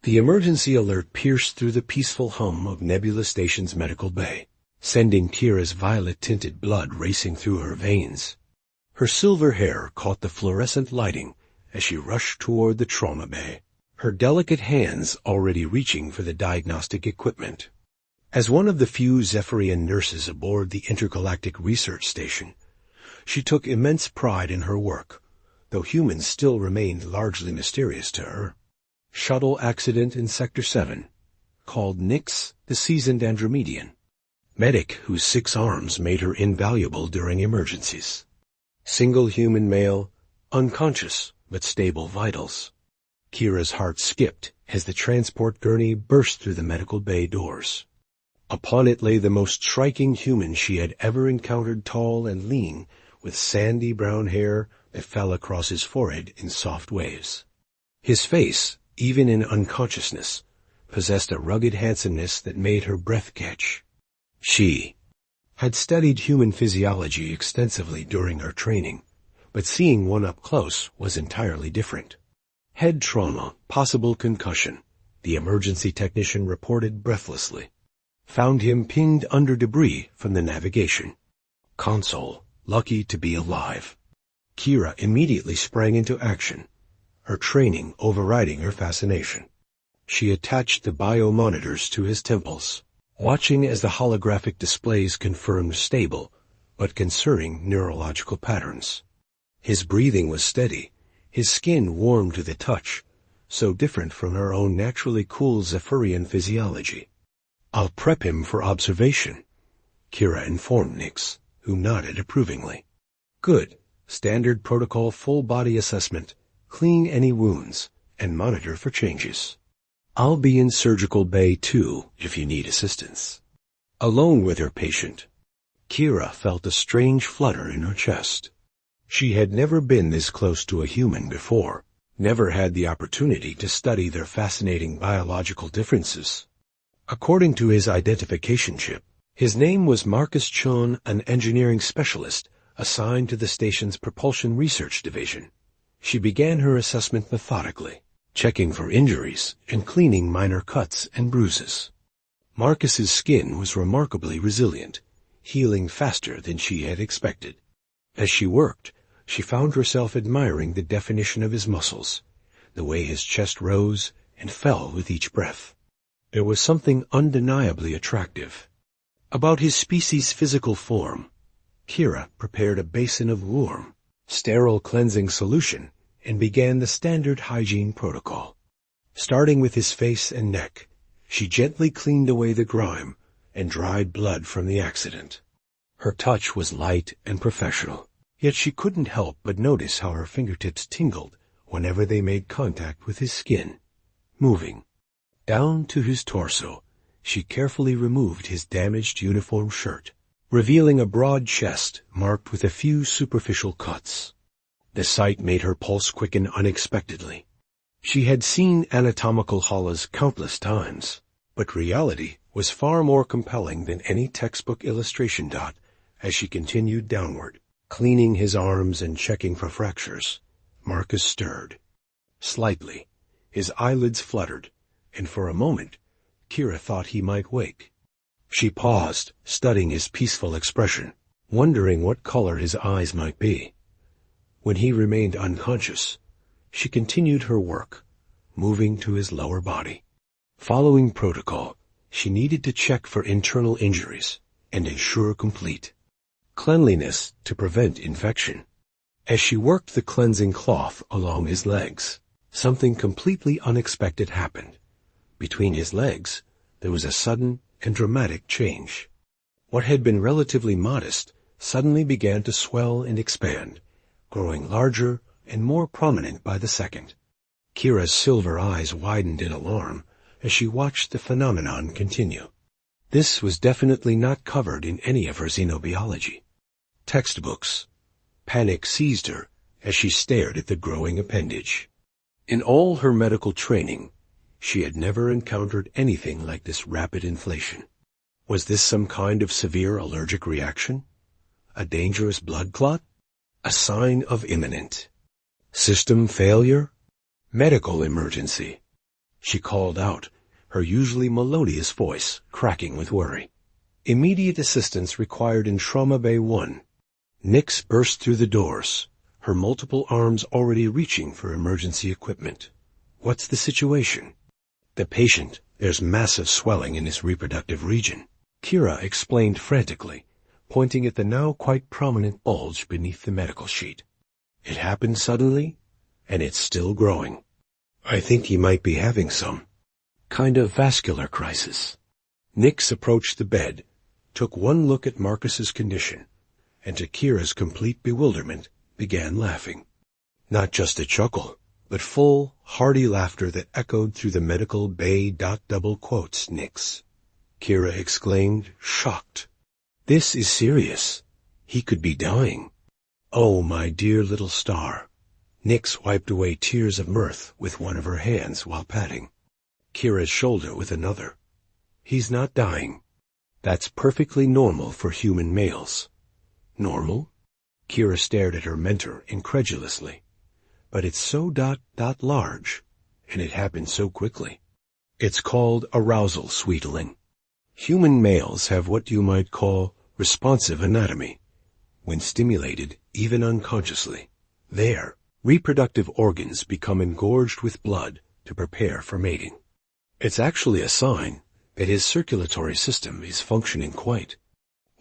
The emergency alert pierced through the peaceful hum of Nebula Station's medical bay, sending Kira's violet-tinted blood racing through her veins. Her silver hair caught the fluorescent lighting as she rushed toward the trauma bay, her delicate hands already reaching for the diagnostic equipment. As one of the few Zephyrian nurses aboard the intergalactic research station, she took immense pride in her work, though humans still remained largely mysterious to her. Shuttle accident in Sector 7, called Nyx the Seasoned Andromedian. Medic whose 6 arms made her invaluable during emergencies. Single human male, unconscious but stable vitals. Kira's heart skipped as the transport gurney burst through the medical bay doors. Upon it lay the most striking human she had ever encountered, tall and lean, with sandy brown hair that fell across his forehead in soft waves. His face, even in unconsciousness, possessed a rugged handsomeness that made her breath catch. She had studied human physiology extensively during her training, but seeing one up close was entirely different. Head trauma, possible concussion, the emergency technician reported breathlessly. Found him pinned under debris from the navigation console, lucky to be alive. Kira immediately sprang into action, her training overriding her fascination. She attached the biomonitors to his temples, watching as the holographic displays confirmed stable but concerning neurological patterns. His breathing was steady, his skin warm to the touch, so different from her own naturally cool Zephyrian physiology. "I'll prep him for observation," Kira informed Nyx, who nodded approvingly. "Good. Standard protocol full-body assessment. Clean any wounds, and monitor for changes. I'll be in surgical bay too, if you need assistance." Alone with her patient, Kira felt a strange flutter in her chest. She had never been this close to a human before, never had the opportunity to study their fascinating biological differences. According to his identification chip, his name was Marcus Chon, an engineering specialist assigned to the station's propulsion research division. She began her assessment methodically, checking for injuries and cleaning minor cuts and bruises. Marcus's skin was remarkably resilient, healing faster than she had expected. As she worked, she found herself admiring the definition of his muscles, the way his chest rose and fell with each breath. There was something undeniably attractive about his species' physical form. Kira prepared a basin of warm, sterile cleansing solution and began the standard hygiene protocol. Starting with his face and neck, she gently cleaned away the grime and dried blood from the accident. Her touch was light and professional, yet she couldn't help but notice how her fingertips tingled whenever they made contact with his skin, moving. Down to his torso, she carefully removed his damaged uniform shirt, revealing a broad chest marked with a few superficial cuts. The sight made her pulse quicken unexpectedly. She had seen anatomical holas countless times, but reality was far more compelling than any textbook illustration dot as she continued downward, cleaning his arms and checking for fractures. Marcus stirred. Slightly, his eyelids fluttered, and for a moment, Kira thought he might wake. She paused, studying his peaceful expression, wondering what color his eyes might be. When he remained unconscious, she continued her work, moving to his lower body. Following protocol, she needed to check for internal injuries and ensure complete cleanliness to prevent infection. As she worked the cleansing cloth along his legs, something completely unexpected happened. Between his legs, there was a sudden and dramatic change. What had been relatively modest suddenly began to swell and expand, growing larger and more prominent by the second. Kira's silver eyes widened in alarm as she watched the phenomenon continue. This was definitely not covered in any of her xenobiology textbooks. Panic seized her as she stared at the growing appendage. In all her medical training, she had never encountered anything like this rapid inflation. Was this some kind of severe allergic reaction? A dangerous blood clot? A sign of imminent system failure? Medical emergency? she called out, her usually melodious voice cracking with worry. Immediate assistance required in Trauma Bay 1. Nix burst through the doors, her multiple arms already reaching for emergency equipment. What's the situation? The patient, there's massive swelling in his reproductive region, Kira explained frantically, pointing at the now quite prominent bulge beneath the medical sheet. It happened suddenly, and it's still growing. I think he might be having some kind of vascular crisis. Nix approached the bed, took one look at Marcus's condition, and to Kira's complete bewilderment, began laughing. Not just a chuckle, but full, hearty laughter that echoed through the medical bay. Double quotes, Nix. Kira exclaimed, shocked. This is serious. He could be dying. Oh, my dear little star. Nix wiped away tears of mirth with one of her hands while patting Kira's shoulder with another. He's not dying. That's perfectly normal for human males. Normal? Kira stared at her mentor incredulously. But it's so large, and it happened so quickly. It's called arousal, sweetling. Human males have what you might call responsive anatomy. When stimulated, even unconsciously, their reproductive organs become engorged with blood to prepare for mating. It's actually a sign that his circulatory system is functioning quite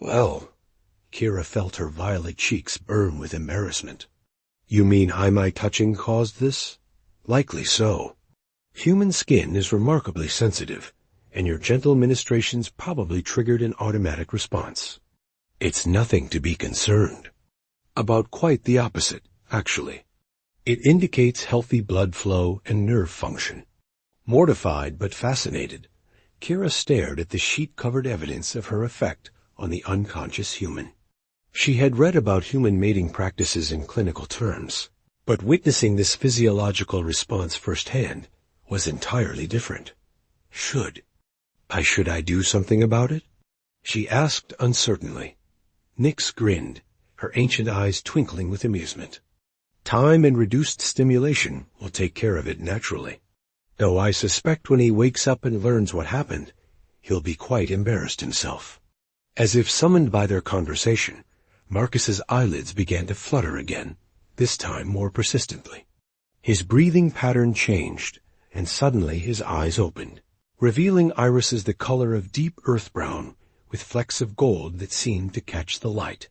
well. Kira felt her violet cheeks burn with embarrassment. You mean my touching caused this? Likely so. Human skin is remarkably sensitive, and your gentle ministrations probably triggered an automatic response. It's nothing to be concerned about. Quite the opposite, actually. It indicates healthy blood flow and nerve function. Mortified but fascinated, Kira stared at the sheet-covered evidence of her effect on the unconscious human. She had read about human mating practices in clinical terms, but witnessing this physiological response firsthand was entirely different. Should I do something about it? She asked uncertainly. Nix grinned, her ancient eyes twinkling with amusement. Time and reduced stimulation will take care of it naturally. Though I suspect when he wakes up and learns what happened, he'll be quite embarrassed himself. As if summoned by their conversation, Marcus's eyelids began to flutter again, this time more persistently. His breathing pattern changed, and suddenly his eyes opened, revealing irises the color of deep earth brown, with flecks of gold that seemed to catch the light.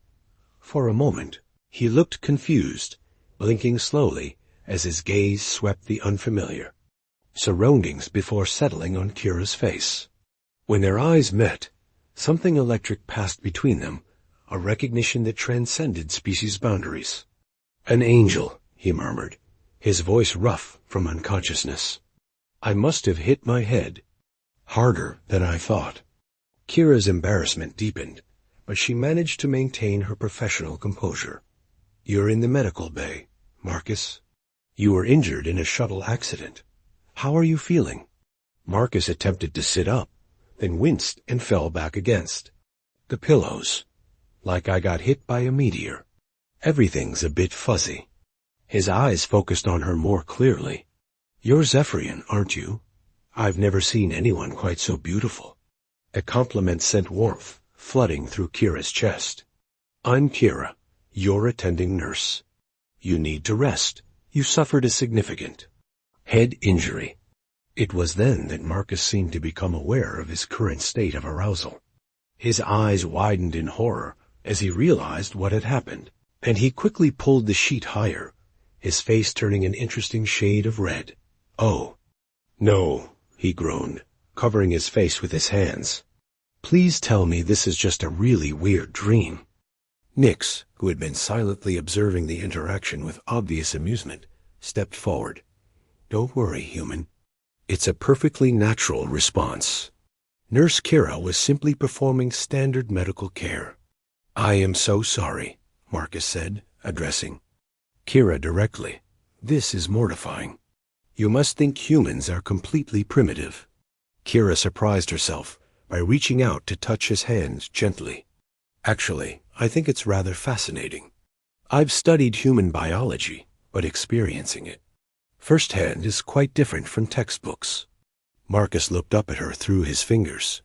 For a moment, he looked confused, blinking slowly as his gaze swept the unfamiliar surroundings before settling on Kira's face. When their eyes met, something electric passed between them, a recognition that transcended species boundaries. An angel, he murmured, his voice rough from unconsciousness. I must have hit my head. Harder than I thought. Kira's embarrassment deepened, but she managed to maintain her professional composure. You're in the medical bay, Marcus. You were injured in a shuttle accident. How are you feeling? Marcus attempted to sit up, then winced and fell back against the pillows. Like I got hit by a meteor. Everything's a bit fuzzy. His eyes focused on her more clearly. You're Zephyrian, aren't you? I've never seen anyone quite so beautiful. The compliment sent warmth flooding through Kira's chest. I'm Kira, your attending nurse. You need to rest. You suffered a significant head injury. It was then that Marcus seemed to become aware of his current state of arousal. His eyes widened in horror as he realized what had happened, and he quickly pulled the sheet higher, his face turning an interesting shade of red. Oh, no, he groaned, covering his face with his hands. Please tell me this is just a really weird dream. Nix, who had been silently observing the interaction with obvious amusement, stepped forward. Don't worry, human. It's a perfectly natural response. Nurse Kira was simply performing standard medical care. I am so sorry, Marcus said, addressing Kira directly. This is mortifying. You must think humans are completely primitive. Kira surprised herself by reaching out to touch his hands gently. Actually, I think it's rather fascinating. I've studied human biology, but experiencing it firsthand is quite different from textbooks. Marcus looked up at her through his fingers,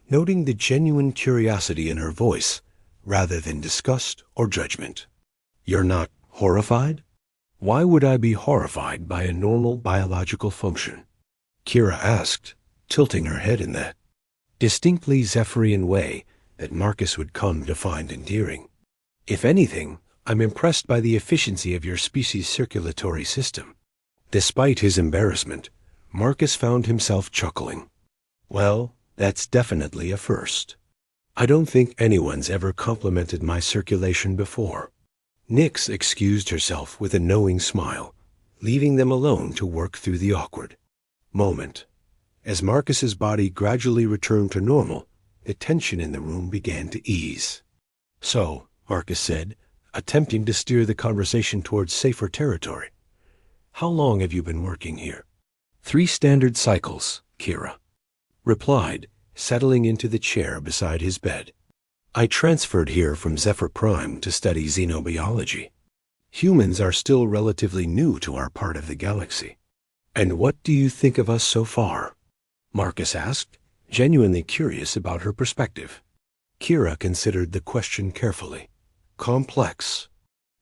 noting the genuine curiosity in her voice rather than disgust or judgment. You're not horrified? Why would I be horrified by a normal biological function? Kira asked, tilting her head in that distinctly Zephyrian way that Marcus would come to find endearing. If anything, I'm impressed by the efficiency of your species' circulatory system. Despite his embarrassment, Marcus found himself chuckling. Well, that's definitely a first. I don't think anyone's ever complimented my circulation before. Nix excused herself with a knowing smile, leaving them alone to work through the awkward moment. As Marcus's body gradually returned to normal, the tension in the room began to ease. So, Marcus said, attempting to steer the conversation towards safer territory, how long have you been working here? 3 standard cycles, Kira replied, settling into the chair beside his bed. I transferred here from Zephyr Prime to study xenobiology. Humans are still relatively new to our part of the galaxy. And what do you think of us so far? Marcus asked, genuinely curious about her perspective. Kira considered the question carefully. Complex.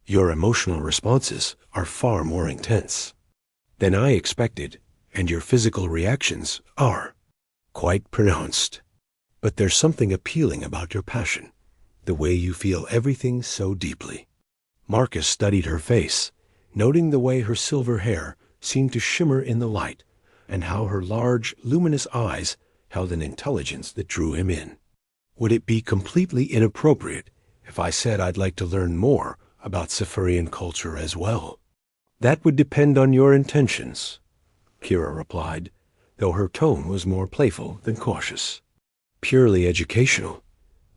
Your emotional responses are far more intense than I expected, and your physical reactions are quite pronounced. But there's something appealing about your passion, the way you feel everything so deeply. Marcus studied her face, noting the way her silver hair seemed to shimmer in the light, and how her large, luminous eyes held an intelligence that drew him in. Would it be completely inappropriate if I said I'd like to learn more about Zephyrian culture as well? That would depend on your intentions, Kira replied, though her tone was more playful than cautious. Purely educational,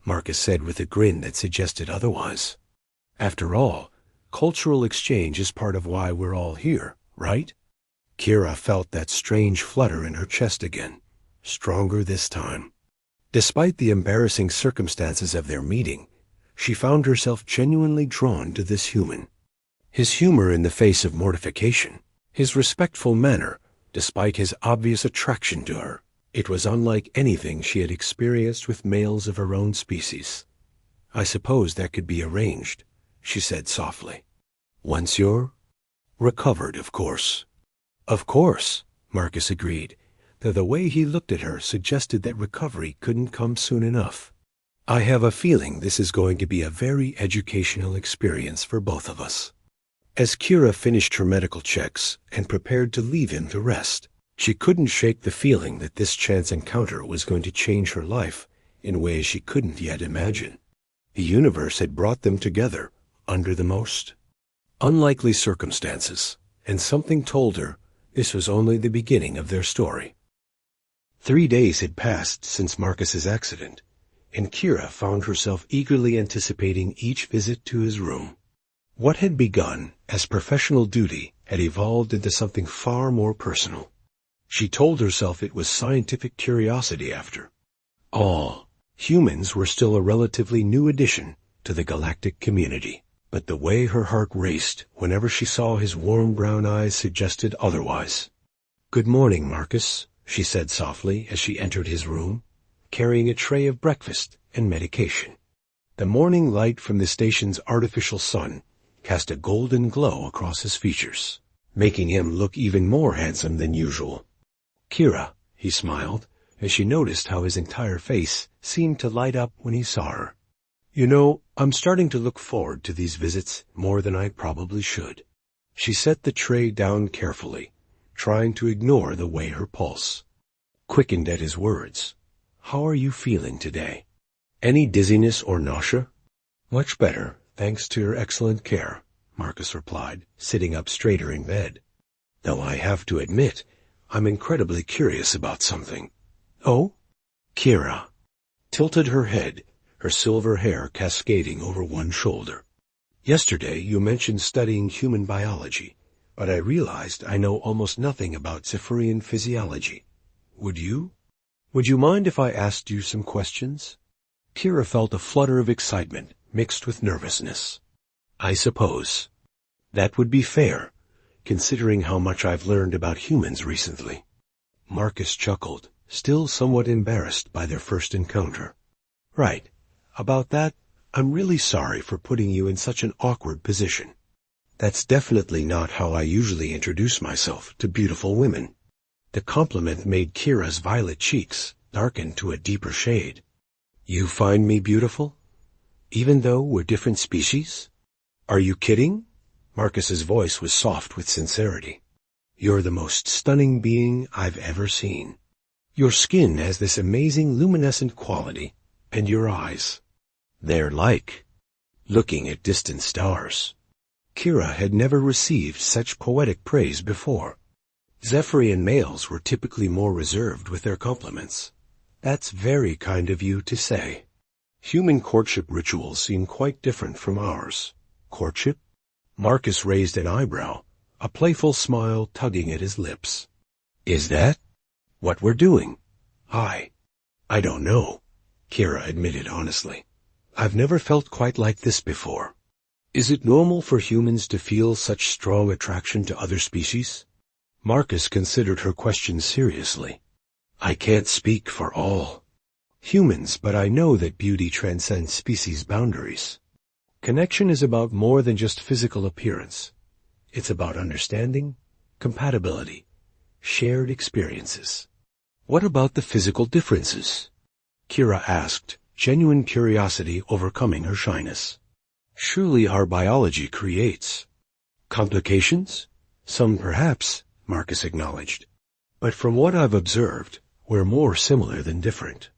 Marcus said with a grin that suggested otherwise. After all, cultural exchange is part of why we're all here, right? Kira felt that strange flutter in her chest again, stronger this time. Despite the embarrassing circumstances of their meeting, she found herself genuinely drawn to this human. His humor in the face of mortification, his respectful manner, despite his obvious attraction to her, it was unlike anything she had experienced with males of her own species. I suppose that could be arranged, she said softly. Once you're recovered, of course. Of course, Marcus agreed, though the way he looked at her suggested that recovery couldn't come soon enough. I have a feeling this is going to be a very educational experience for both of us. As Kira finished her medical checks and prepared to leave him to rest, she couldn't shake the feeling that this chance encounter was going to change her life in ways she couldn't yet imagine. The universe had brought them together under the most unlikely circumstances, and something told her this was only the beginning of their story. 3 days had passed since Marcus's accident, and Kira found herself eagerly anticipating each visit to his room. What had begun as professional duty had evolved into something far more personal. She told herself it was scientific curiosity after all. Humans were still a relatively new addition to the galactic community, but the way her heart raced whenever she saw his warm brown eyes suggested otherwise. Good morning, Marcus, she said softly as she entered his room, carrying a tray of breakfast and medication. The morning light from the station's artificial sun cast a golden glow across his features, making him look even more handsome than usual. Kira, he smiled, as she noticed how his entire face seemed to light up when he saw her. You know, I'm starting to look forward to these visits more than I probably should. She set the tray down carefully, trying to ignore the way her pulse quickened at his words. How are you feeling today? Any dizziness or nausea? Much better, thanks to your excellent care, Marcus replied, sitting up straighter in bed. Though I have to admit, I'm incredibly curious about something. Oh? Kira tilted her head, her silver hair cascading over one shoulder. Yesterday you mentioned studying human biology, but I realized I know almost nothing about Zephyrian physiology. Would you mind if I asked you some questions? Kira felt a flutter of excitement mixed with nervousness. I suppose that would be fair, considering how much I've learned about humans recently. Marcus chuckled, still somewhat embarrassed by their first encounter. Right. About that, I'm really sorry for putting you in such an awkward position. That's definitely not how I usually introduce myself to beautiful women. The compliment made Kira's violet cheeks darken to a deeper shade. You find me beautiful? Even though we're different species? Are you kidding? Marcus's voice was soft with sincerity. You're the most stunning being I've ever seen. Your skin has this amazing luminescent quality, and your eyes. They're like looking at distant stars. Kira had never received such poetic praise before. Zephyrian males were typically more reserved with their compliments. That's very kind of you to say. Human courtship rituals seem quite different from ours. Courtship? Marcus raised an eyebrow, a playful smile tugging at his lips. Is that what we're doing? I don't know, Kira admitted honestly. I've never felt quite like this before. Is it normal for humans to feel such strong attraction to other species? Marcus considered her question seriously. I can't speak for all humans, but I know that beauty transcends species boundaries. Connection is about more than just physical appearance. It's about understanding, compatibility, shared experiences. What about the physical differences? Kira asked, genuine curiosity overcoming her shyness. Surely our biology creates complications? Some perhaps, Marcus acknowledged. But from what I've observed, we're more similar than different.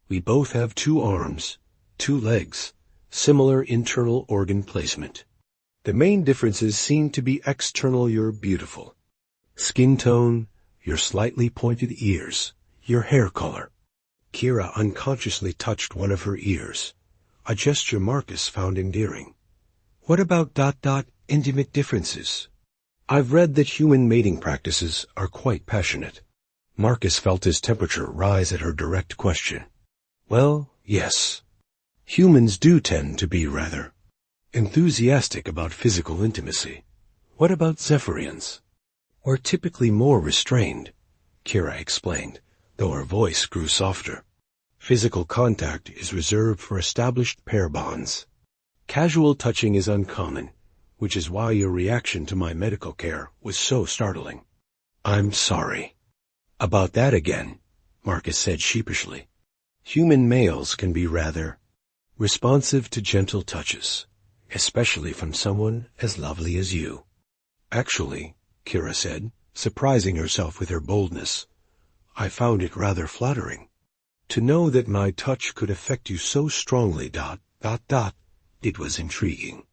We both have 2 arms, 2 legs, similar internal organ placement. The main differences seem to be external. You're beautiful. Skin tone, your slightly pointed ears, your hair color. Kira unconsciously touched one of her ears, a gesture Marcus found endearing. What about ... intimate differences? I've read that human mating practices are quite passionate. Marcus felt his temperature rise at her direct question. Well, yes. Humans do tend to be rather enthusiastic about physical intimacy. What about Zephyrians? We're typically more restrained, Kira explained, though her voice grew softer. Physical contact is reserved for established pair bonds. Casual touching is uncommon, which is why your reaction to my medical care was so startling. I'm sorry. About that again, Marcus said sheepishly. Human males can be rather responsive to gentle touches, especially from someone as lovely as you. Actually, Kira said, surprising herself with her boldness, I found it rather flattering. To know that my touch could affect you so strongly ... It was intriguing.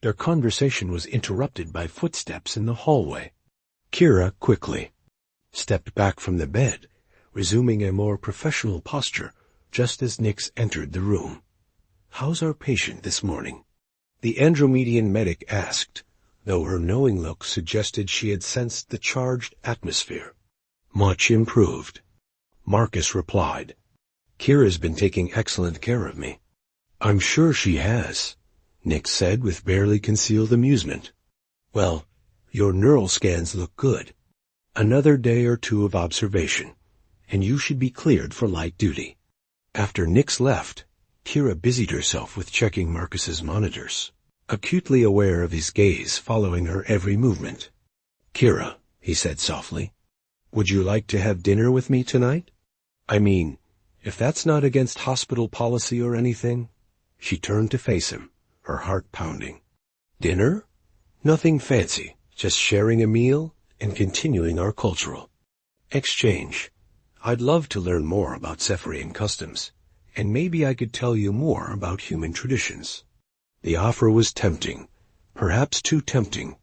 Their conversation was interrupted by footsteps in the hallway. Kira quickly stepped back from the bed, resuming a more professional posture just as Nix entered the room. How's our patient this morning? The Andromedian medic asked, though her knowing look suggested she had sensed the charged atmosphere. Much improved, Marcus replied. Kira's been taking excellent care of me. I'm sure she has, Nix said with barely concealed amusement. Well, your neural scans look good. Another day or 2 of observation, and you should be cleared for light duty. After Nix left, Kira busied herself with checking Marcus's monitors, acutely aware of his gaze following her every movement. Kira, he said softly, would you like to have dinner with me tonight? I mean, if that's not against hospital policy or anything. She turned to face him, her heart pounding. Dinner? Nothing fancy, just sharing a meal and continuing our cultural exchange. I'd love to learn more about Zephyrian customs, and maybe I could tell you more about human traditions. The offer was tempting, perhaps too tempting.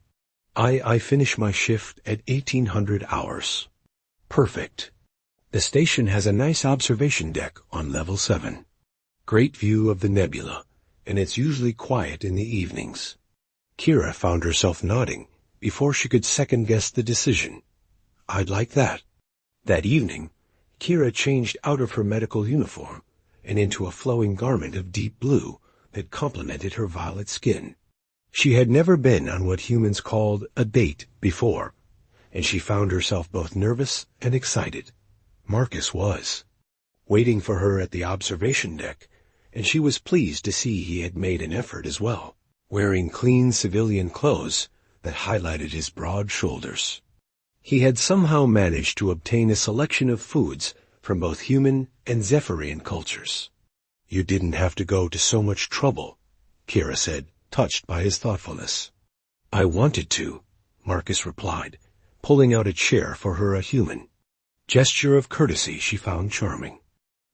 I finish my shift at 1800 hours. Perfect. The station has a nice observation deck on level 7. Great view of the nebula, and it's usually quiet in the evenings. Kira found herself nodding before she could second-guess the decision. I'd like that. That evening, Kira changed out of her medical uniform and into a flowing garment of deep blue that complemented her violet skin. She had never been on what humans called a date before, and she found herself both nervous and excited. Marcus was waiting for her at the observation deck, and she was pleased to see he had made an effort as well, wearing clean civilian clothes that highlighted his broad shoulders. He had somehow managed to obtain a selection of foods from both human and Zephyrian cultures. "You didn't have to go to so much trouble," Kira said, touched by his thoughtfulness. "I wanted to," Marcus replied, pulling out a chair for her, a human gesture of courtesy she found charming.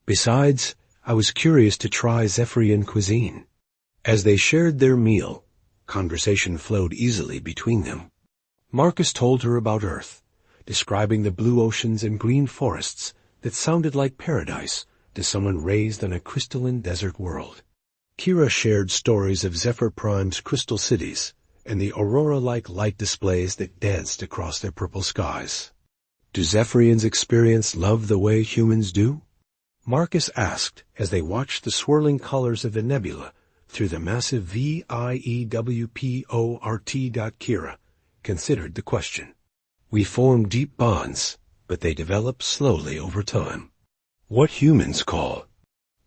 "Besides, I was curious to try Zephyrian cuisine." As they shared their meal, conversation flowed easily between them. Marcus told her about Earth, describing the blue oceans and green forests that sounded like paradise to someone raised on a crystalline desert world. Kira shared stories of Zephyr Prime's crystal cities and the aurora-like light displays that danced across their purple skies. "Do Zephyrians experience love the way humans do?" Marcus asked as they watched the swirling colors of the nebula through the massive VIEWPORT. Kira considered the question. "We form deep bonds, but they develop slowly over time. What humans call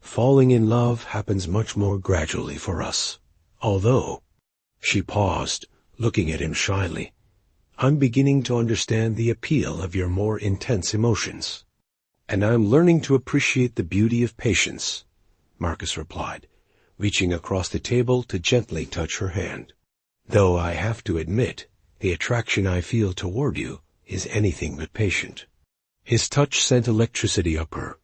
falling in love happens much more gradually for us. Although," she paused, looking at him shyly, "I'm beginning to understand the appeal of your more intense emotions. And I'm learning to appreciate the beauty of patience," Marcus replied, reaching across the table to gently touch her hand. "Though I have to admit, the attraction I feel toward you is anything but patient." His touch sent electricity up her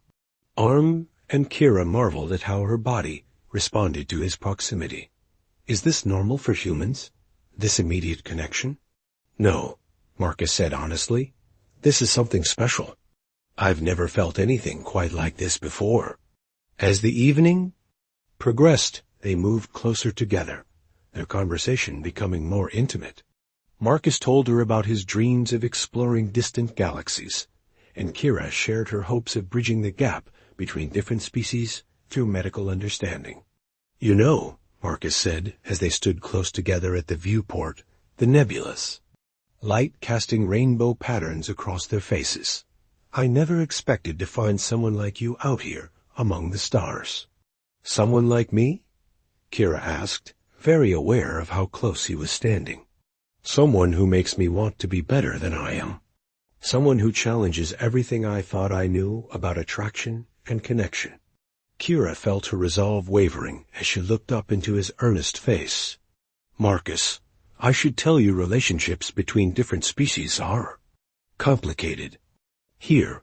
arm, and Kira marveled at how her body responded to his proximity. "Is this normal for humans, this immediate connection?" "No," Marcus said honestly. "This is something special. I've never felt anything quite like this before." As the evening progressed, they moved closer together, their conversation becoming more intimate. Marcus told her about his dreams of exploring distant galaxies, and Kira shared her hopes of bridging the gap between different species through medical understanding. "You know," Marcus said as they stood close together at the viewport, "the nebulas, light casting rainbow patterns across their faces. I never expected to find someone like you out here among the stars." "Someone like me?" Kira asked, very aware of how close he was standing. "Someone who makes me want to be better than I am. Someone who challenges everything I thought I knew about attraction and connection." Kira felt her resolve wavering as she looked up into his earnest face. "Marcus, I should tell you relationships between different species are complicated. Here,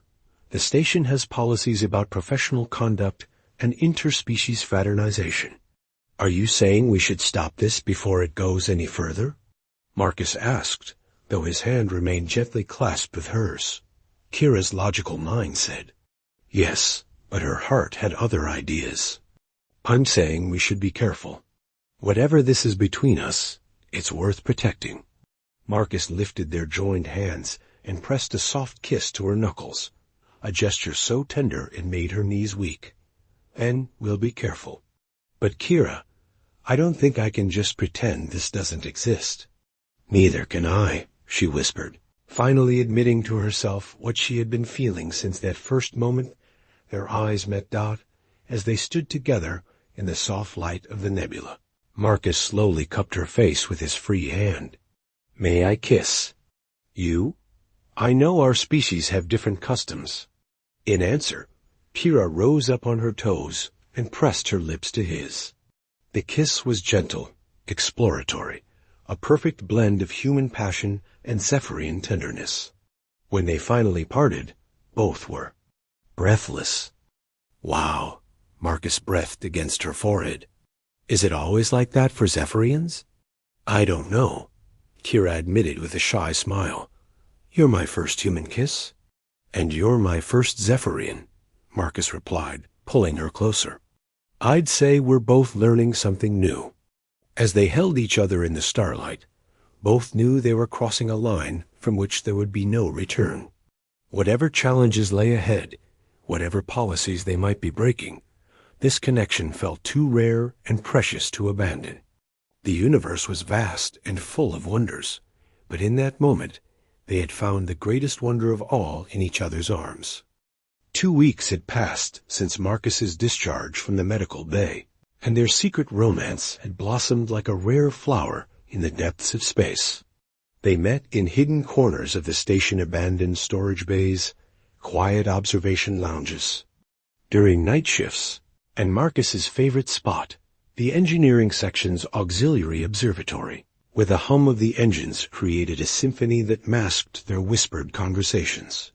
the station has policies about professional conduct and interspecies fraternization. Are you saying we should stop this before it goes any further?" Marcus asked, though his hand remained gently clasped with hers. Kira's logical mind said, "Yes," but her heart had other ideas. "I'm saying we should be careful. Whatever this is between us, it's worth protecting." Marcus lifted their joined hands and pressed a soft kiss to her knuckles, a gesture so tender it made her knees weak. "And we'll be careful. But Kira, I don't think I can just pretend this doesn't exist." "Neither can I," she whispered, finally admitting to herself what she had been feeling since that first moment their eyes met Dot as they stood together in the soft light of the nebula. Marcus slowly cupped her face with his free hand. "May I kiss you? I know our species have different customs." In answer, Kira rose up on her toes and pressed her lips to his. The kiss was gentle, exploratory, a perfect blend of human passion and Zephyrian tenderness. When they finally parted, both were breathless. "Wow," Marcus breathed against her forehead. "Is it always like that for Zephyrians?" "I don't know," Kira admitted with a shy smile. "You're my first human kiss." "And you're my first Zephyrian," Marcus replied, pulling her closer. "I'd say we're both learning something new." As they held each other in the starlight, both knew they were crossing a line from which there would be no return. Whatever challenges lay ahead, whatever policies they might be breaking, this connection felt too rare and precious to abandon. The universe was vast and full of wonders, but in that moment they had found the greatest wonder of all in each other's arms. 2 weeks had passed since Marcus's discharge from the medical bay, and their secret romance had blossomed like a rare flower in the depths of space. They met in hidden corners of the station abandoned storage bays, quiet observation lounges, during night shifts, and Marcus's favorite spot, the engineering section's auxiliary observatory, where the hum of the engines created a symphony that masked their whispered conversations.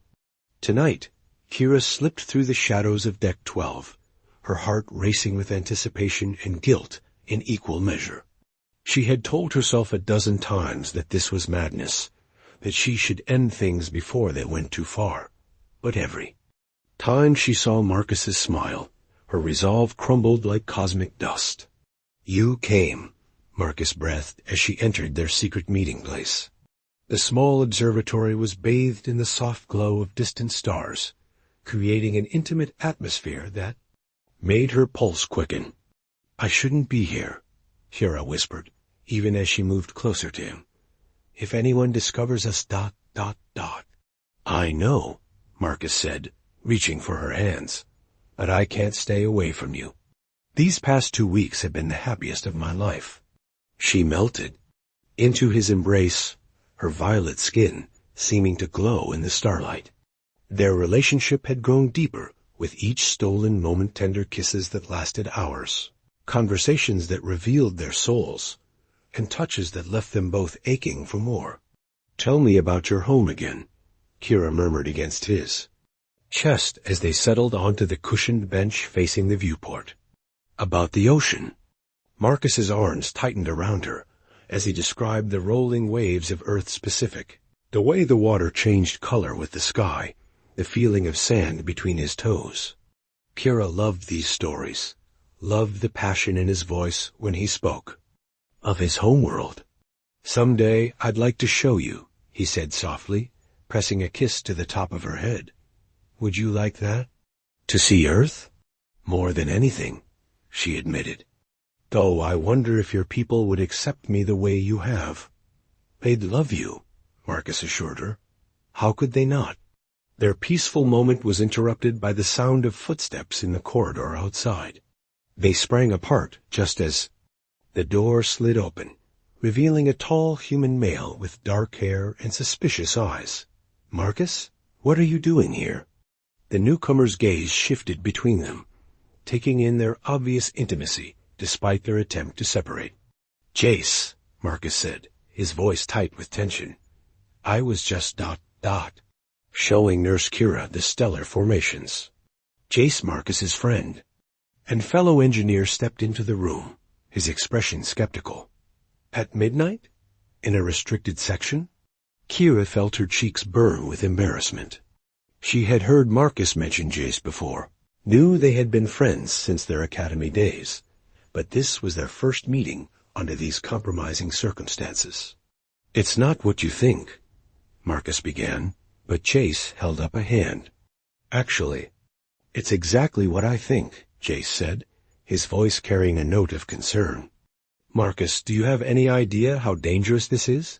Tonight, Kira slipped through the shadows of Deck 12, her heart racing with anticipation and guilt in equal measure. She had told herself a dozen times that this was madness, that she should end things before they went too far. But every time she saw Marcus's smile, her resolve crumbled like cosmic dust. "You came," Marcus breathed as she entered their secret meeting place. The small observatory was bathed in the soft glow of distant stars, creating an intimate atmosphere that made her pulse quicken. "I shouldn't be here," Kira whispered, even as she moved closer to him. "If anyone discovers us ... "I know," Marcus said, reaching for her hands, "but I can't stay away from you. These past 2 weeks have been the happiest of my life." She melted into his embrace, her violet skin seeming to glow in the starlight. Their relationship had grown deeper with each stolen moment, tender kisses that lasted hours, conversations that revealed their souls, and touches that left them both aching for more. "Tell me about your home again," Kira murmured against his chest as they settled onto the cushioned bench facing the viewport. "About the ocean." Marcus's arms tightened around her as he described the rolling waves of Earth's Pacific, the way the water changed color with the sky, the feeling of sand between his toes. Kira loved these stories, loved the passion in his voice when he spoke of his homeworld. "Someday I'd like to show you," he said softly, pressing a kiss to the top of her head. "Would you like that?" "To see Earth?" "More than anything," she admitted. "Though I wonder if your people would accept me the way you have." "They'd love you," Marcus assured her. "How could they not?" Their peaceful moment was interrupted by the sound of footsteps in the corridor outside. They sprang apart just as the door slid open, revealing a tall human male with dark hair and suspicious eyes. "Marcus, what are you doing here?" The newcomer's gaze shifted between them, taking in their obvious intimacy despite their attempt to separate. "Jace," Marcus said, his voice tight with tension. "I was just ... showing Nurse Kira the stellar formations." Jace, Marcus's friend and fellow engineer, stepped into the room, his expression skeptical. "At midnight? In a restricted section?" Kira felt her cheeks burn with embarrassment. She had heard Marcus mention Jace before, knew they had been friends since their academy days, but this was their first meeting under these compromising circumstances. "It's not what you think," Marcus began, but Jace held up a hand. "Actually, it's exactly what I think," Jace said, his voice carrying a note of concern. "Marcus, do you have any idea how dangerous this is?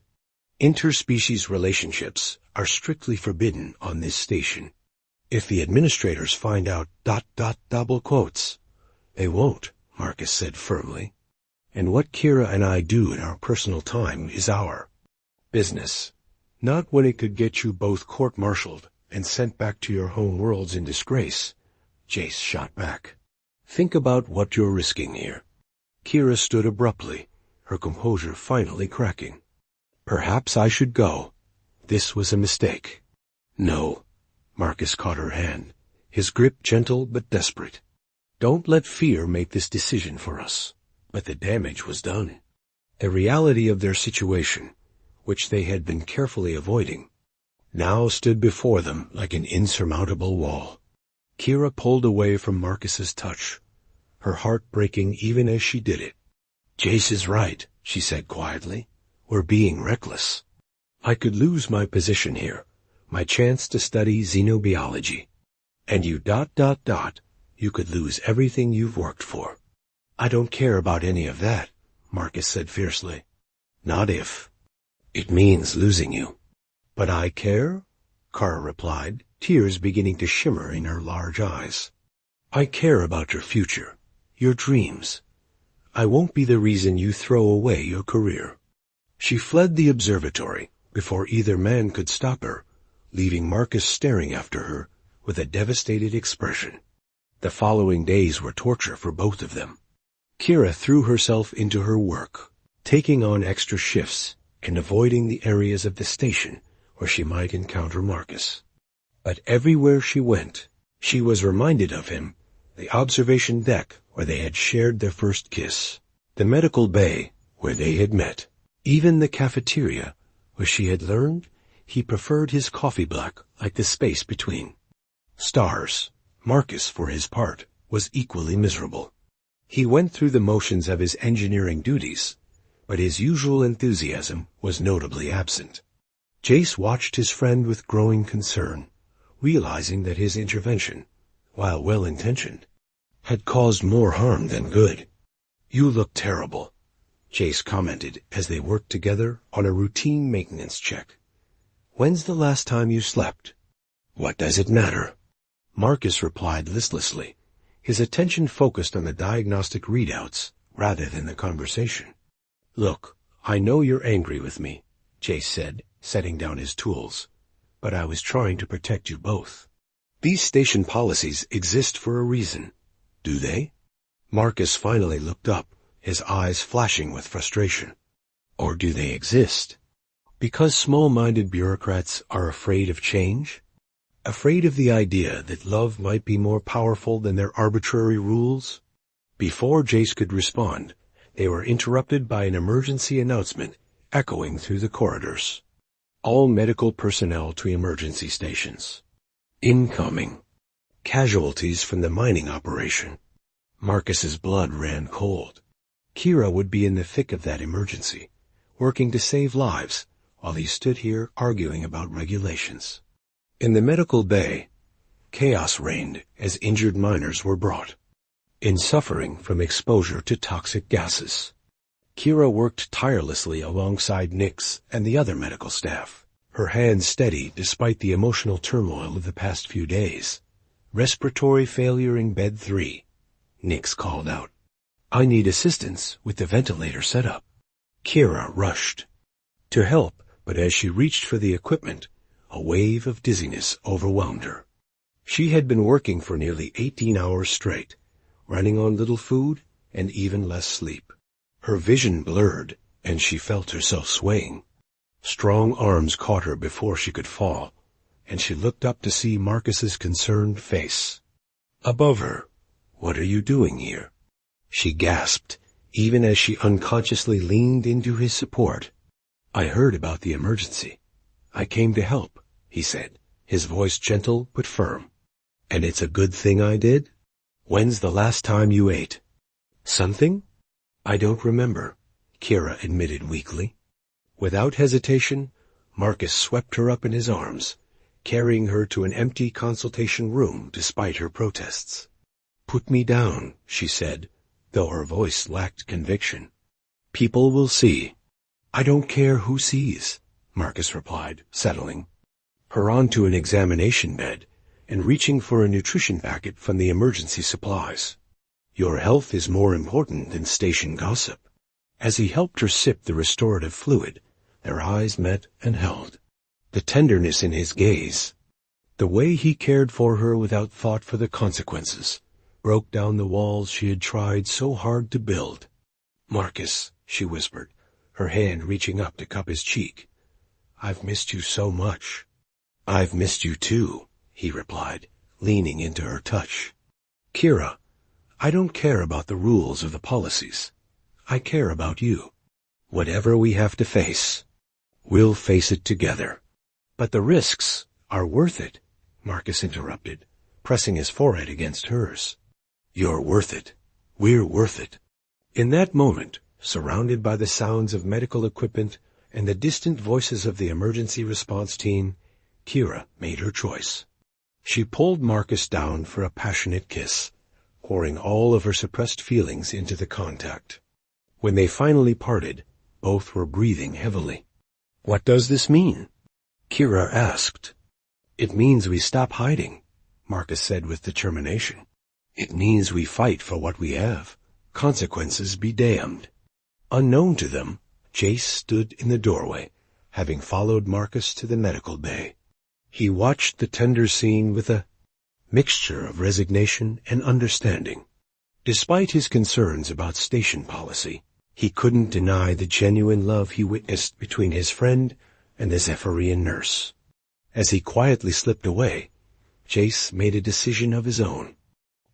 Interspecies relationships are strictly forbidden on this station. If the administrators find out ... double quotes." "They won't," Marcus said firmly. "And what Kira and I do in our personal time is our business. Not when it could get you both court-martialed and sent back to your home worlds in disgrace," Jace shot back. "Think about what you're risking here." Kira stood abruptly, her composure finally cracking. "Perhaps I should go. This was a mistake." "No." Marcus caught her hand, his grip gentle but desperate. "Don't let fear make this decision for us." But the damage was done. The reality of their situation, which they had been carefully avoiding, now stood before them like an insurmountable wall. Kira pulled away from Marcus's touch, her heart breaking even as she did it. "Jace is right," she said quietly. "We're being reckless. I could lose my position here, my chance to study xenobiology. And you ... you could lose everything you've worked for." "I don't care about any of that," Marcus said fiercely. "Not if it means losing you." "But I care," Kara replied, tears beginning to shimmer in her large eyes. I care about your future, your dreams. I won't be the reason you throw away your career. She fled the observatory before either man could stop her, leaving Marcus staring after her with a devastated expression. The following days were torture for both of them. Kira threw herself into her work, taking on extra shifts and avoiding the areas of the station where she might encounter Marcus. But everywhere she went, she was reminded of him, the observation deck where they had shared their first kiss, the medical bay where they had met, even the cafeteria where she had learned he preferred his coffee black like the space between. Stars. Marcus, for his part, was equally miserable. He went through the motions of his engineering duties, but his usual enthusiasm was notably absent. Jace watched his friend with growing concern, realizing that his intervention, while well-intentioned, had caused more harm than good. You look terrible, Jace commented as they worked together on a routine maintenance check. When's the last time you slept? What does it matter? Marcus replied listlessly, his attention focused on the diagnostic readouts rather than the conversation. Look, I know you're angry with me, Jace said, setting down his tools, but I was trying to protect you both. These station policies exist for a reason, do they? Marcus finally looked up, his eyes flashing with frustration. Or do they exist because small-minded bureaucrats are afraid of change? Afraid of the idea that love might be more powerful than their arbitrary rules? Before Jace could respond, they were interrupted by an emergency announcement echoing through the corridors. All medical personnel to emergency stations. Incoming. Casualties from the mining operation. Marcus's blood ran cold. Kira would be in the thick of that emergency, working to save lives, while he stood here arguing about regulations. In the medical bay, chaos reigned as injured miners were brought in, suffering from exposure to toxic gases. Kira worked tirelessly alongside Nix and the other medical staff, her hands steady despite the emotional turmoil of the past few days. Respiratory failure in bed 3, Nix called out. I need assistance with the ventilator setup. Kira rushed to help, but as she reached for the equipment, a wave of dizziness overwhelmed her. She had been working for nearly 18 hours straight, running on little food and even less sleep. Her vision blurred, and she felt herself swaying. Strong arms caught her before she could fall, and she looked up to see Marcus's concerned face. Above her, "What are you doing here?" she gasped, even as she unconsciously leaned into his support. I heard about the emergency. I came to help, he said, his voice gentle but firm. And it's a good thing I did? When's the last time you ate? Something? I don't remember, Kira admitted weakly. Without hesitation, Marcus swept her up in his arms, carrying her to an empty consultation room despite her protests. Put me down, she said, though her voice lacked conviction. People will see. I don't care who sees, Marcus replied, settling her onto an examination bed and reaching for a nutrition packet from the emergency supplies. Your health is more important than station gossip. As he helped her sip the restorative fluid, their eyes met and held. The tenderness in his gaze, the way he cared for her without thought for the consequences, broke down the walls she had tried so hard to build. Marcus, she whispered, her hand reaching up to cup his cheek. I've missed you so much. I've missed you too, he replied, leaning into her touch. Kira, I don't care about the rules or the policies. I care about you. Whatever we have to face, we'll face it together. But the risks are worth it, Marcus interrupted, pressing his forehead against hers. You're worth it. We're worth it. In that moment, surrounded by the sounds of medical equipment and the distant voices of the emergency response team, Kira made her choice. She pulled Marcus down for a passionate kiss, pouring all of her suppressed feelings into the contact. When they finally parted, both were breathing heavily. What does this mean? Kira asked. "It means we stop hiding," Marcus said with determination. "It means we fight for what we have. Consequences be damned." Unknown to them, Jace stood in the doorway, having followed Marcus to the medical bay. He watched the tender scene with a mixture of resignation and understanding. Despite his concerns about station policy, he couldn't deny the genuine love he witnessed between his friend and the Zephyrian nurse. As he quietly slipped away, Jace made a decision of his own.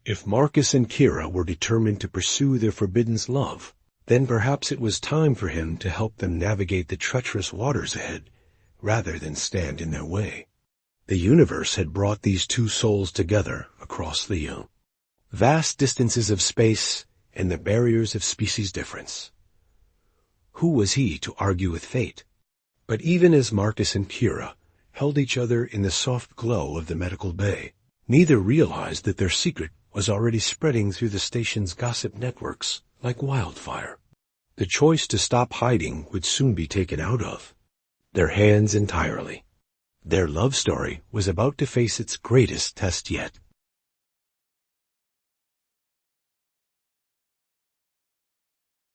If Marcus and Kira were determined to pursue their forbidden's love, then perhaps it was time for him to help them navigate the treacherous waters ahead, rather than stand in their way. The universe had brought these two souls together across the vast distances of space and the barriers of species difference. Who was he to argue with fate? But even as Marcus and Kira held each other in the soft glow of the medical bay, neither realized that their secret was already spreading through the station's gossip networks like wildfire. The choice to stop hiding would soon be taken out of their hands entirely. Their love story was about to face its greatest test yet.